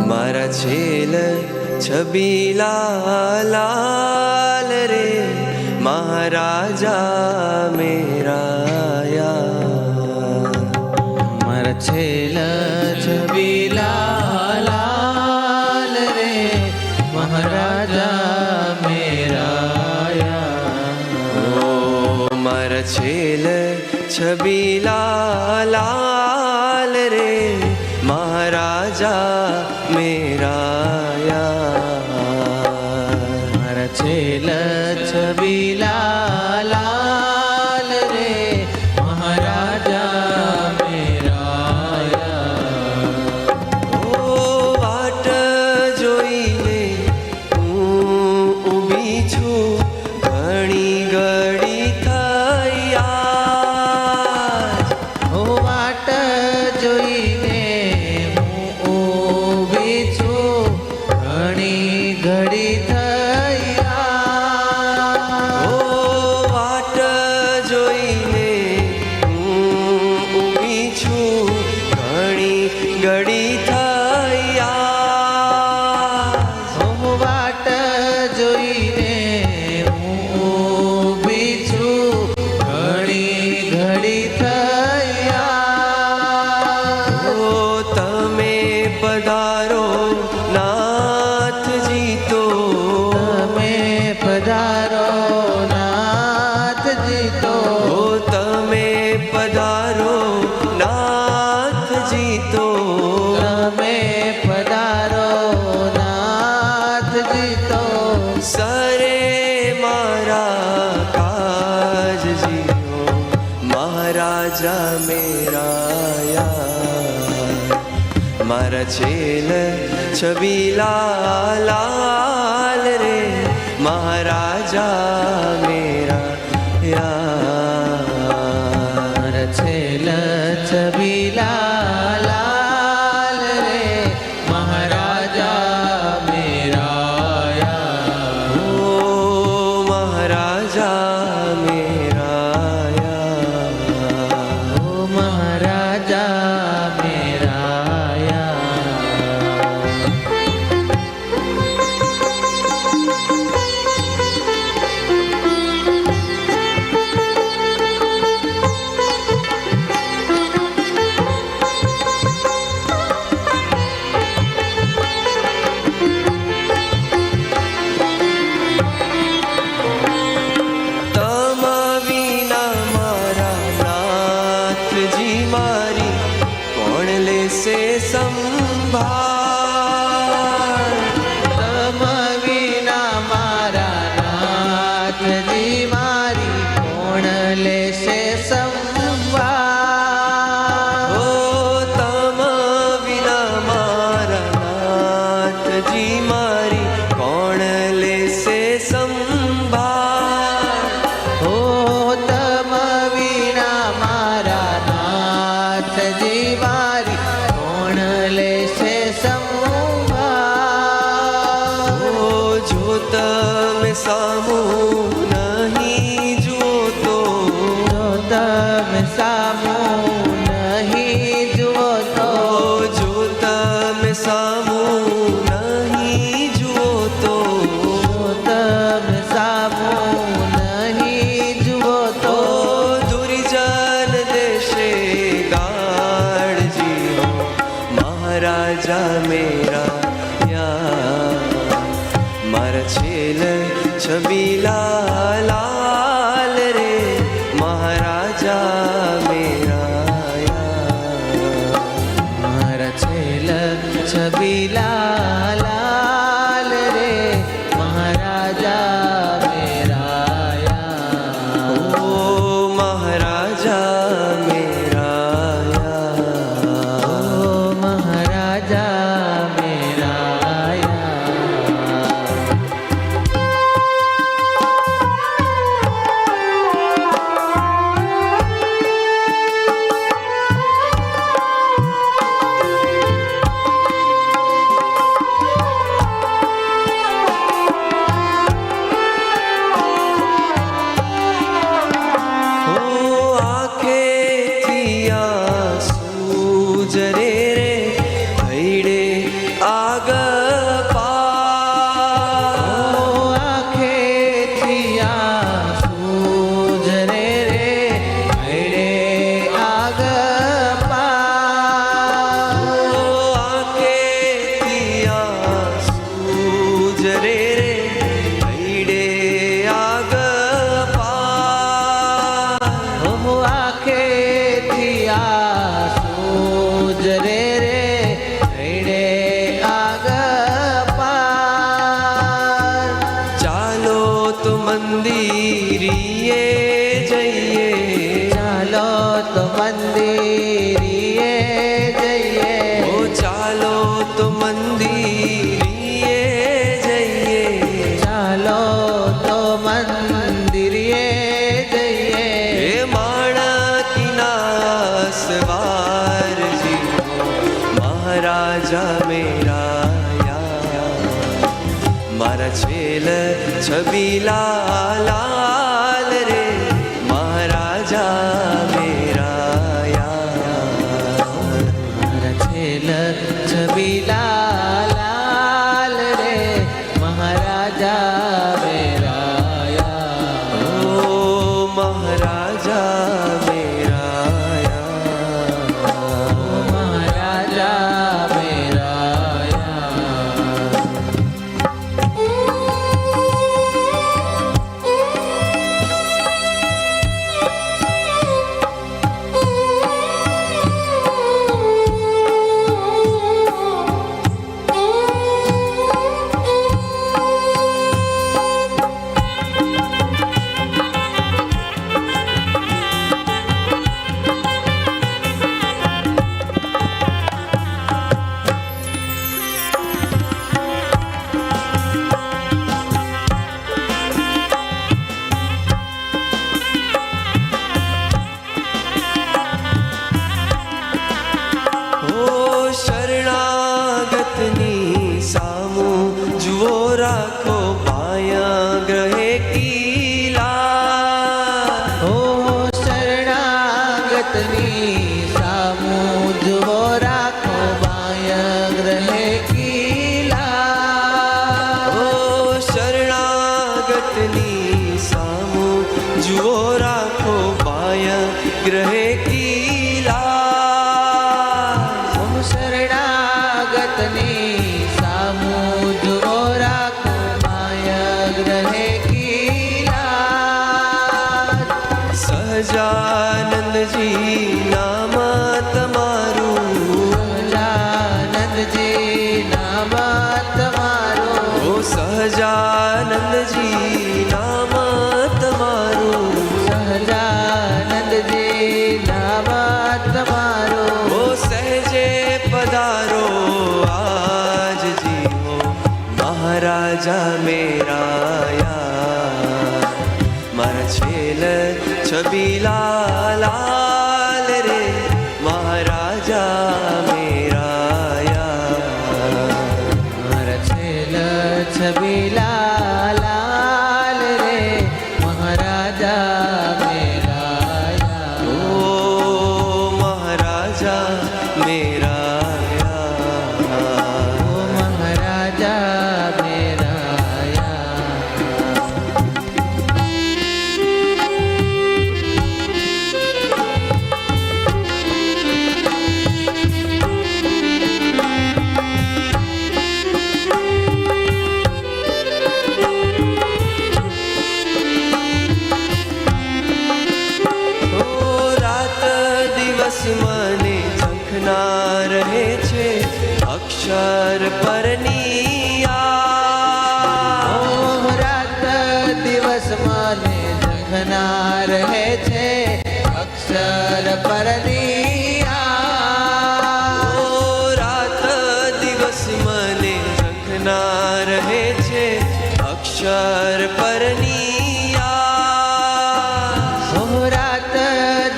મારા છેલ છબીલા લાલ રે મહારાજા મેરા યાર. મારા છેલ છબીલા લાલ રે મહારાજા મેરા યાર. ઓ મારા છેલ છબીલા લાલ રે મહારાજા મેરા યાર. મારા છેલ છબીલા લાલ રે મહારાજા મેરા યાર. ઓ વાટ જોઈને હું ઊભી છું ઘણી ઘડી થઈ આજ. ઓ વાટ જોઈને હું ઊભી છું ઘણી ઘડી થઈ ઓ વાટ જોઈને હું ઊભી છું ઘણી ઘડી થઈ આજ. ઓ વાટ જોઈને હું ઊભી છું ઘણી ઘડી થઈ ઓ તમે પધારો નાથજી તો તમે પધારો નાથજી તો ઓ તમે પધારો નાથજી તો તમે પધારો નાથજી તો સરે મારા કાજ જીઓ મહારાજા મેરા યાર. મારા છેલ છબીલા લાલ રે મહારાજા મેરા યાર. મારા છેલ છબીલા લાલ રે મહારાજા મેરા યાર. ઓ મહારાજા મેરા યાર. ઓ મહારાજા મેરા યાર. તમ વિના મારા નાથજી મારી કોણ લેશે સંભાળ. તમ વિના મારા નાથજી મારી કોણ લેશે સંભાળ. ઓ તમ વિના મારા નાથજી મારી કોણ લેશે સંભાળ. ઓ તમ વિના મારા નાથજી મારી કોણ લેશે સંભાળ. ઓ જો તમે સામું નહીં જુઓ તો જો તમે સામું નહીં જુઓ તો જો તમે સામું નહીં જુઓ તો જો તમે સામું નહીં જુઓ તો દુર્જન દેશે ગાળજી હો મહારાજા મેરા યાર. મારા છેલ છબીલા લાલ રે મહારાજા મેરા યાર. મારા છેલ છબીલા લાલ રે મહારાજા મેરા યાર. ઓ મહારાજા મેરા યાર. ઓ મહારાજા મેરા યાર. મારા છેલ છબીલા લાલ રે મહારાજા મેરા યાર. મારા છેલ છબીલા લાલ રે મહારાજા મેરા યાર. ઓ મહારાજા મેરા યાર. મહારાજા મેરા યાર. ઓ શરણાગતની સામું જુઓ રાખો પાયા ગ્રહે કીલા. ઓ શરણાગતની સામું જુઓ રાખો બાય ગ્રહે કીલા. ઓ શરણાગતની સામું જુઓ રાખો પાય ગ્રહે કીલા. ઓ શરણાગતની સામું જુઓ રાખો બાય ગ્રહે કીલા. સહજાનંદજી નામ તમારું. સહજાનંદજી નામ તમારું. ઓ સહજાનંદજી નામ તમારું. સહજાનંદજી નામ તમારું. ઓ સહેજે પધારો આજ જીવો મહારાજા મેરા યાર. મારા છેલ છબીલા લાલ રે મહારાજા મેરા યાર. મારા છેલ છબીલા લાલ રે મહારાજા મેરા યાર. ઓ મહારાજા મેરા યાર. ઓ મહારાજા મેરા યાર. ઓ રાત દિવસ મને ઝંખના રહે છે અક્ષર પરની આ. ઓ રાત દિવસ મને ઝંખના રહે છે અક્ષર પરની આ. ઓ રાત દિવસ મને ઝંખના રહે છે અક્ષર પરની આ. ઓ રાત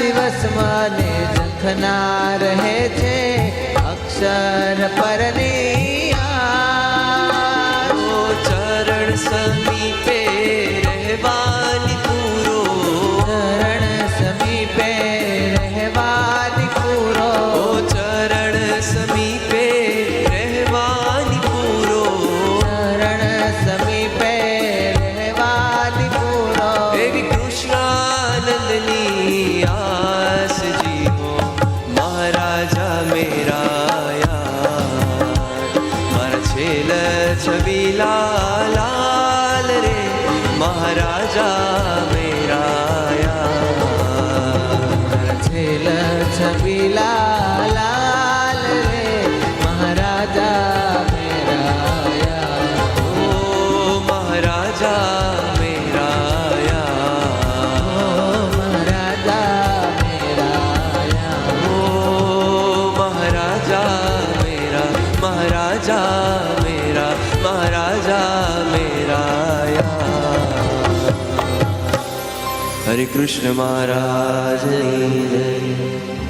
દિવસ મને ઝંખના રહે છે અક્ષર પરની આ. ઓ ચરણ સમીપે રહેવાની પૂરો. ચરણ સમીપે રહેવાની પૂરો. ઓ ચરણ સમીપે રહેવાની પૂરો. ચરણ સમીપે રહેવાની પૂરો. એવી કૃષ્ણાનંદની આસ જીવો મહારાજા મેરા યાર. મારા છેલ છબીલા લાલ રે મહારાજા મેરા યાર. મારા છેલ છબીલા લાલ રે મહારાજા મેરા યાર. ઓ મહારાજા મેરા યાર. ઓ મહારાજા મેરા યાર. ઓ મહારાજા મેરા મહારાજા મેરા મહારાજા મેરા યાર. હરે કૃષ્ણ મહારાજની જય.